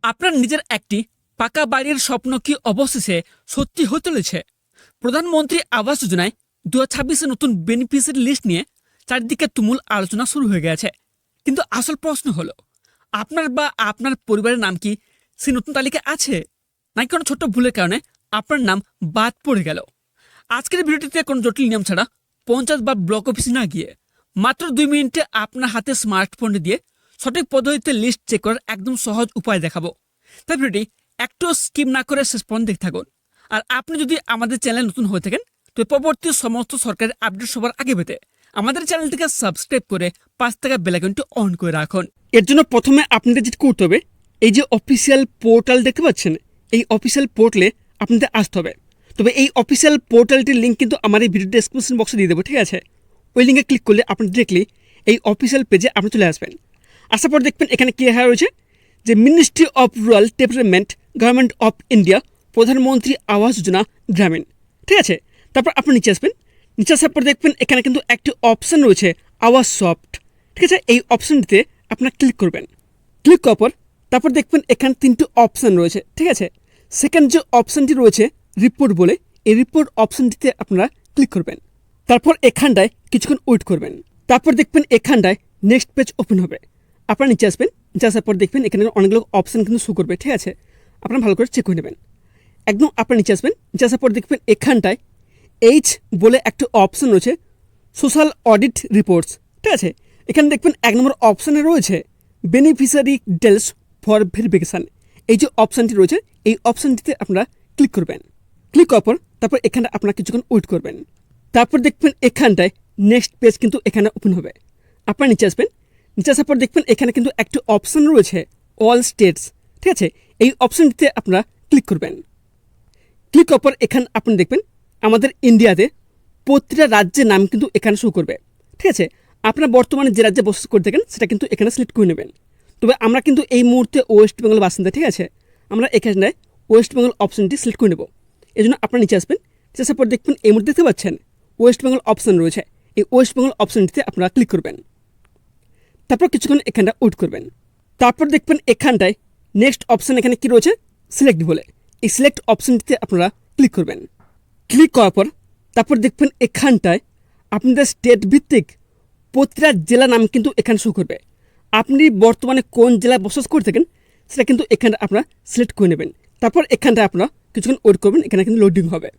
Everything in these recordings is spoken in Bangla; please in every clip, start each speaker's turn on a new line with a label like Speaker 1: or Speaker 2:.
Speaker 1: আপনার নিজের একটি পাকা বাড়ির স্বপ্ন কি অবশেষে সত্যি হতে চলেছে? প্রধানমন্ত্রী আবাস যোজনায় 2026 নতুন বেনিফিশিয়ারি লিস্ট নিয়ে চারদিকে তুমুল আলোচনা শুরু হয়ে গেছে। কিন্তু আসল প্রশ্ন হলো, আপনার বা আপনার পরিবারের নাম কি সেই নতুন তালিকায় আছে, নাকি কোনো ছোট্ট ভুলের কারণে আপনার নাম বাদ পড়ে গেল? আজকের ভিডিওটিতে কোনো জটিল নিয়ম ছাড়া পঞ্চায়েত বা ব্লক অফিসে না গিয়ে মাত্র 2 মিনিটে আপনার হাতে স্মার্টফোন দিয়ে সঠিক পদ্ধতিতে লিস্ট চেক করার একদম সহজ উপায় দেখাবো। তাই ভিডিওটি একটু স্কিপ না করে শেষ পর্যন্ত দেখতে থাকুন। আর আপনি যদি আমাদের চ্যানেল নতুন হয়ে থাকেন, তো পরবর্তী সমস্ত সরকারি আপডেট সবার আগে পেতে আমাদের চ্যানেলটিকে সাবস্ক্রাইব করে পাশ থাকা বেল আইকনটি অন করে রাখুন। এর জন্য প্রথমে আপনাদের যেটা করতে হবে, এই যে অফিসিয়াল পোর্টাল দেখতে পাচ্ছেন, এই অফিসিয়াল পোর্টালে আপনাদের আসতে হবে। তবে এই অফিসিয়াল পোর্টালটির লিঙ্ক কিন্তু আমার এই ভিডিও ডেসক্রিপশন বক্সে দিয়ে দেবো, ঠিক আছে? ওই লিঙ্কে ক্লিক করলে আপনি ডিরেক্টলি এই অফিসিয়াল পেজে আপনি চলে আসবেন। আসার পর দেখবেন এখানে কি লেখা রয়েছে যে ministry of rural development, government of India, প্রধানমন্ত্রী আবাস যোজনা গ্রামীণ, ঠিক আছে? তারপর আপনি নিচে আসবেন। নিচে আসার পর দেখবেন এখানে কিন্তু একটি অপশান রয়েছে আওয়াজ সফট, ঠিক আছে? এই অপশানটিতে আপনারা ক্লিক করবেন। ক্লিক করার পর তারপর দেখবেন এখানে 3টি অপশান রয়েছে, ঠিক আছে? সেকেন্ড যে অপশানটি রয়েছে রিপোর্ট বলে, এই রিপোর্ট অপশানটিতে আপনারা ক্লিক করবেন। তারপর এখানটায় কিছুক্ষণ ওয়েট করবেন। তারপর দেখবেন এখানটায় নেক্সট পেজ ওপেন হবে। আপনারা নিচে আসবেন। নিচে আসার পর দেখবেন এখানে অনেকগুলো অপশান কিন্তু শো করবে, ঠিক আছে? আপনারা ভালো করে চেক করে নেবেন। একদম আপনারা নিচে আসবেন। নিচে আসার পর দেখবেন এখানটায় এইচ বলে একটা অপশান রয়েছে, সোশ্যাল অডিট রিপোর্টস, ঠিক আছে? এখানে দেখবেন 1 নম্বর অপশানে রয়েছে বেনিফিশিয়ারি ডিটেলস ফর ভেরিফিকেশান। এই যে অপশানটি রয়েছে, এই অপশানটিতে আপনারা ক্লিক করবেন। ক্লিক করার পর তারপর এখানে আপনারা কিছুক্ষণ ওয়েট করবেন। তারপর দেখবেন এখানটায় নেক্সট পেজ কিন্তু এখানে ওপেন হবে। আপনারা নিচে আসবেন। নিচে আসার পর দেখবেন এখানে কিন্তু একটি অপশান রয়েছে অল স্টেটস, ঠিক আছে? এই অপশানটিতে আপনারা ক্লিক করবেন। ক্লিক করার পর এখানে আপনি দেখবেন আমাদের ইন্ডিয়াতে প্রতিটা রাজ্যের নাম কিন্তু এখানে শো করবে, ঠিক আছে? আপনারা বর্তমানে যে রাজ্যে বসবাস করে থাকেন সেটা কিন্তু এখানে সিলেক্ট করে নেবেন। তবে আমরা কিন্তু এই মুহূর্তে ওয়েস্ট বেঙ্গল বাসিন্দা, ঠিক আছে? আমরা এখানে ওয়েস্ট বেঙ্গল অপশানটি সিলেক্ট করে নেব। এই জন্য আপনারা নিচে আসবেন। নিচে আসার পর দেখবেন এই মুহূর্তে দেখতে পাচ্ছেন ওয়েস্ট বেঙ্গল অপশান রয়েছে। এই ওয়েস্ট বেঙ্গল অপশানটিতে আপনারা ক্লিক করবেন। তারপর কিছুক্ষণ এখানটা ওয়েট করবেন। তারপর দেখবেন এখানটায় নেক্সট অপশান এখানে কি রয়েছে, সিলেক্ট বলে। এই সিলেক্ট অপশানটিতে আপনারা ক্লিক করবেন। ক্লিক করার পর তারপর দেখবেন এখানটায় আপনাদের স্টেট ভিত্তিক প্রতিটা জেলার নাম কিন্তু এখানে শো করবে। আপনি বর্তমানে কোন জেলায় বসবাস করে থাকেন সেটা কিন্তু এখানে আপনারা সিলেক্ট করে নেবেন। তারপর এখানটায় আপনারা কিছুক্ষণ ওয়েট করবেন, এখানে কিন্তু লোডিং হবে।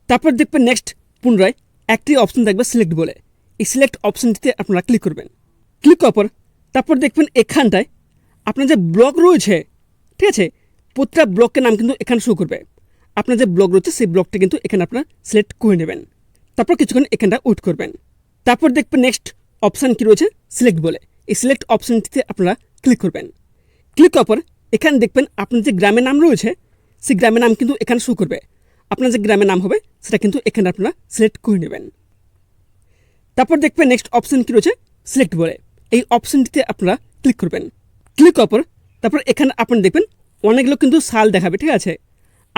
Speaker 1: তারপর দেখবেন নেক্সট পুনরায় একটি অপশান থাকবে সিলেক্ট বলে। এই সিলেক্ট অপশানটিতে আপনারা ক্লিক করবেন। ক্লিক করার পর তারপর দেখবেন এখানটায় আপনার যে ব্লক রয়েছে, ঠিক আছে? প্রতিটা ব্লকের নাম কিন্তু এখানে শো করবে। আপনার যে ব্লক রয়েছে সেই ব্লকটা কিন্তু এখানে আপনারা সিলেক্ট করে নেবেন। তারপর কিছুক্ষণ এখানটা ওয়েট করবেন। তারপর দেখবেন নেক্সট অপশান কি রয়েছে, সিলেক্ট বলে। এই সিলেক্ট অপশানটিতে আপনারা ক্লিক করবেন। ক্লিক করার পর এখানে দেখবেন আপনার যে গ্রামের নাম রয়েছে সেই গ্রামের নাম কিন্তু এখানে শো করবে। আপনার যে গ্রামের নাম হবে সেটা কিন্তু এখানে আপনারা সিলেক্ট করে নেবেন। তারপর দেখবেন নেক্সট অপশান কি রয়েছে, সিলেক্ট বলে। এই অপশানটিতে আপনারা ক্লিক করবেন। ক্লিক করার পর তারপর এখানে আপনি দেখবেন অনেকগুলো কিন্তু সাল দেখাবে, ঠিক আছে?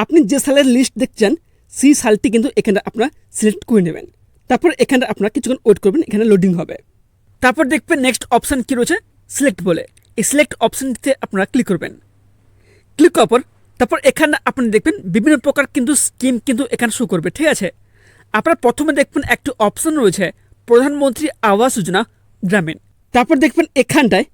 Speaker 1: আপনি যে সালের লিস্ট দেখছেন সেই সালটি কিন্তু এখানে আপনারা সিলেক্ট করে নেবেন। তারপর এখানে আপনারা কিছুক্ষণ ওয়েট করবেন, এখানে লোডিং হবে। তারপর দেখবেন নেক্সট অপশান কি রয়েছে, সিলেক্ট বলে। এই সিলেক্ট অপশানটিতে আপনারা ক্লিক করবেন। ক্লিক করার পর তারপর এখানে আপনি দেখবেন বিভিন্ন প্রকার কিন্তু স্কিম কিন্তু এখানে শো করবে, ঠিক আছে? আপনারা প্রথমে দেখবেন একটি অপশান রয়েছে প্রধানমন্ত্রী আবাস যোজনা গ্রামীণ। তারপর দেখবেন এখানটায়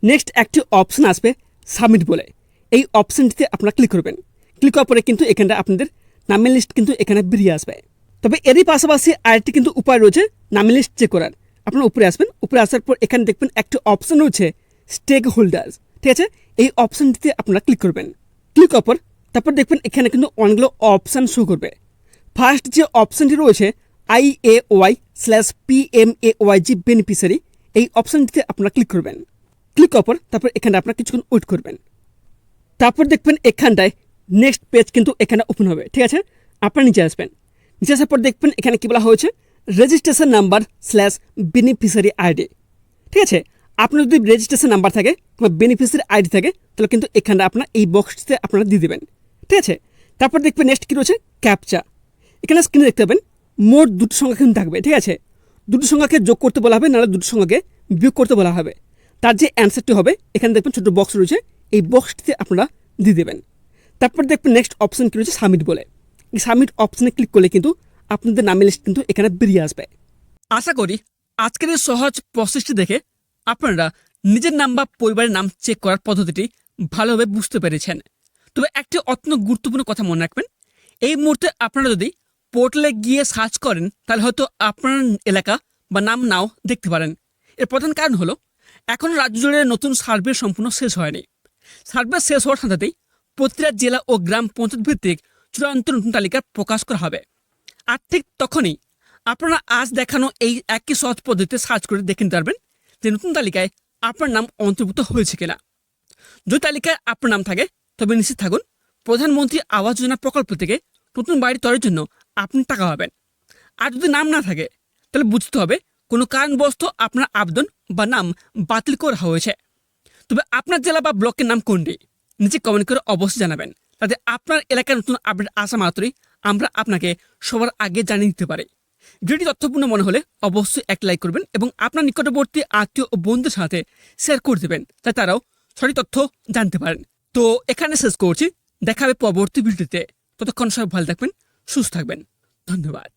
Speaker 1: নেক্সট একটি অপশান আসবে সাবমিট বলে। এই অপশানটিতে আপনারা ক্লিক করবেন। ক্লিক করার পরে কিন্তু এখানটা আপনাদের নামের লিস্ট কিন্তু এখানে বেরিয়ে আসবে। তবে এরই পাশাপাশি আরেকটি কিন্তু উপায় রয়েছে নামের লিস্ট চেক করার। আপনারা উপরে আসবেন। উপরে আসার পর এখানে দেখবেন একটি অপশান রয়েছে স্টেক হোল্ডার্স, ঠিক আছে? এই অপশানটিতে আপনারা ক্লিক করবেন। ক্লিক করার পর তারপর দেখবেন এখানে কিন্তু অনেকগুলো অপশান শো করবে। ফার্স্ট যে অপশানটি রয়েছে IAY/PMAYG বেনিফিশিয়ারি, এই অপশানটিতে আপনারা ক্লিক করবেন। ক্লিক করার পর তারপর এখানে আপনারা কিছুক্ষণ ওয়েট করবেন। তারপর দেখবেন এখানটায় নেক্সট পেজ কিন্তু এখানে ওপেন হবে, ঠিক আছে? আপনারা নিচে আসবেন। নিচে আসার পর দেখবেন এখানে কি বলা হয়েছে, রেজিস্ট্রেশন নাম্বার/বেনিফিশিয়ারি আইডি, ঠিক আছে? আপনার যদি রেজিস্ট্রেশন নাম্বার থাকে কিংবা বেনিফিশিয়ারি আইডি থাকে তাহলে কিন্তু এখানে আপনারা এই বক্সটিতে আপনারা দিয়ে দেবেন, ঠিক আছে? তারপর দেখবেন নেক্সট কি রয়েছে, ক্যাপচা। এখানে স্ক্রিনে দেখতে পাবেন মোট 2টি সংখ্যা কিন্তু থাকবে, ঠিক আছে? 2টি সংখ্যাকে যোগ করতে বলা হবে, নাহলে 2টি সংখ্যাকে বিয়োগ করতে বলা হবে। তার যে অ্যান্সারটি হবে এখানে দেখবেন ছোটো বক্স রয়েছে, এই বক্সটিতে আপনারা দিয়ে দেবেন। তারপর দেখবেন নেক্সট অপশন কি রয়েছে, সাবমিট বলে। এই সাবমিট অপশনে ক্লিক করলে কিন্তু আপনাদের নামের লিস্ট কিন্তু এখানে বেরিয়ে আসবে। আশা করি আজকের এই সহজ প্রসেসটি দেখে আপনারা নিজের নাম বা পরিবারের নাম চেক করার পদ্ধতিটি ভালোভাবে বুঝতে পেরেছেন। তবে একটি অত্যন্ত গুরুত্বপূর্ণ কথা মনে রাখবেন, এই মুহূর্তে আপনারা যদি পোর্টালে গিয়ে সার্চ করেন তাহলে হয়তো আপনার এলাকা বা নাম নাও দেখতে পারেন। এর প্রধান কারণ হলো এখন রাজ্য জুড়ে নতুন সার্ভে সম্পূর্ণ শেষ হয়নি। সার্ভে শেষ হওয়ার সাথেই প্রতিটা জেলা ও গ্রাম পঞ্চায়েত ভিত্তিক চূড়ান্ত নতুন তালিকা প্রকাশ করা হবে। আর ঠিক তখনই আপনারা আজ দেখানো এই একই সহজ পদ্ধতিতে সার্চ করে দেখে নিতে পারবেন যে নতুন তালিকায় আপনার নাম অন্তর্ভুক্ত হয়েছে কিনা। যদি তালিকায় আপনার নাম থাকে তবে নিশ্চিত থাকুন প্রধানমন্ত্রী আবাস যোজনা প্রকল্প থেকে নতুন বাড়ি তৈরির জন্য আপনি টাকা পাবেন। আর যদি নাম না থাকে তাহলে বুঝতে হবে কোনো কারণবশত আপনার আবেদন বা নাম বাতিল করা হয়েছে। তবে আপনার জেলা বা ব্লকের নাম কোনটি নিচে কমেন্ট করে অবশ্যই জানাবেন, তাতে আপনার এলাকায় নতুন আপডেট আসা মাত্রই আমরা আপনাকে সবার আগে জানিয়ে দিতে পারি। ভিডিওটি তথ্যপূর্ণ মনে হলে অবশ্যই এক লাইক করবেন এবং আপনার নিকটবর্তী আত্মীয় ও বন্ধুদের সাথে শেয়ার করে দেবেন, যাতে তারাও সঠিক তথ্য জানতে পারেন। তো এখানে শেষ করছি, দেখা হবে পরবর্তী ভিডিওতে। ততক্ষণ সবাই ভালো থাকবেন, সুস্থ থাকবেন। ধন্যবাদ।